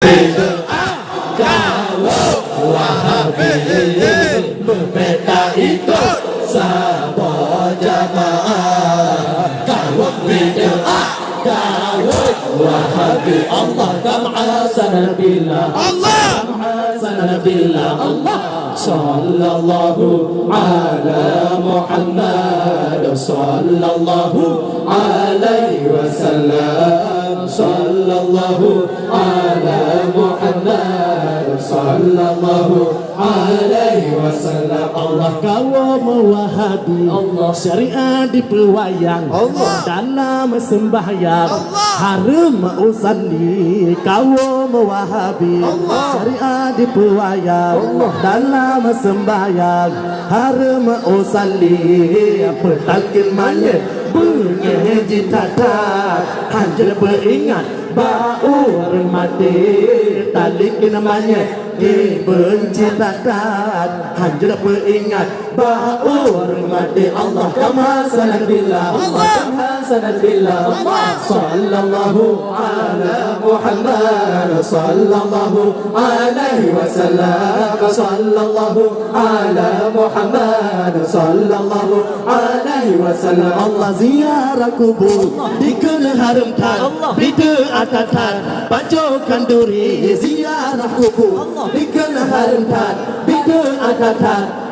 bid'ah, kawin Wahabi, berbeda ikut sama jamaah. Kawin bid'ah, kawin Wahabi. Allah kam hasana billah, Allah kam hasana billah. Allah sallallahu ala Muhammad, sallallahu alaihi wasallam, sallallahu ala Muhammad, sallallahu alaihi wasallam. Allah kaum Wahabi, Allah syariat diperwayang, Allah dalam sembahyang, harum usalli. Kaum Wahabi, Allah syariat diperwayang, Allah dalam sembahyang, harum usalli. Apa talqin manya bunyi jitatat, hajar beringat bau remati. Talqin namanya dibenci tatat, hajar beringat bau remati. Allah kama sanabillah, Allah kama sanabillah. Sallallahu ala Muhammad, sallallahu alaihi wasallam, sallallahu ala Muhammad, sallallahu alaihi wasallam. Allah ziarah kubur dikena haramkan, bid'ah bacokan duri. Ziarah kubur dikena haramkan, bid'ah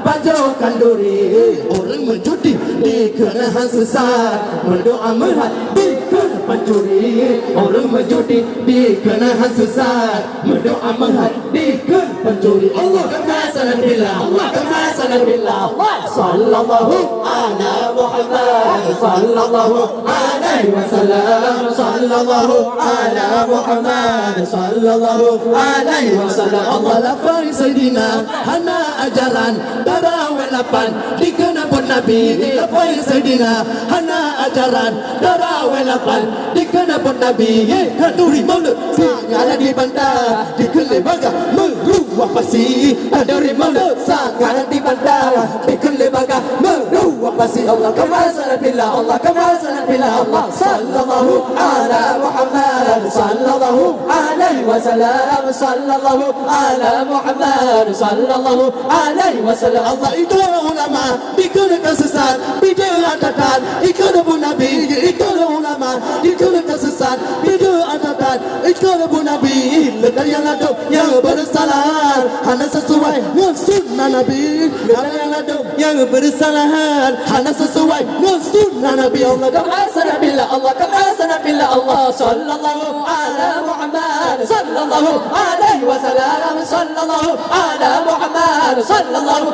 bacokan duri. Orang menjudi dikena sesat, berdoa merhat dikena pencuri. Orang menjudi dikena sesat, berdoa merhat dikena pencuri. Allah kama sanabillah, Allah kama sanabillah. Sallallahu ala Muhammad, sallallahu alaihi wasallam, sallallahu ala Muhammad, sallallahu alaihi wasallam. Allah lafari sayyidina hana ajaran tarawih 8 dikena pun Nabi. Lafari sayyidina hana ajaran tarawih 8 dikena pun Nabi. Kaduri maulud sangat dibantah, dikena baga meruah pasti. Kaduri maulud sangat dibantah, dikena baga meruah pasti. Allah kama sanabillah, Allah kama sanabillah. Allah sallallahu ala Muhammad, sallallahu alaihi wasallam, sallallahu ala Muhammad, sallallahu alaihi wasallam. Allah itu ulama dikena sesat, bid'ah tatat ikut Abu Nabi. Itu ulama dikena sesat, bid'ah tatat ikut Abu Nabi. Lepas yang ada yang bersalah hanya sesuai dengan sunnah Nabi. Lepas yang ada yang bersalahan hanya sesuai dengan sunnah Nabi. Allah kama sanabillah, Allah kama sanabillah. Allah sallallahu ala Muhammad, sallallahu alaihi wasallam, sallallahu ala Muhammad, sallallahu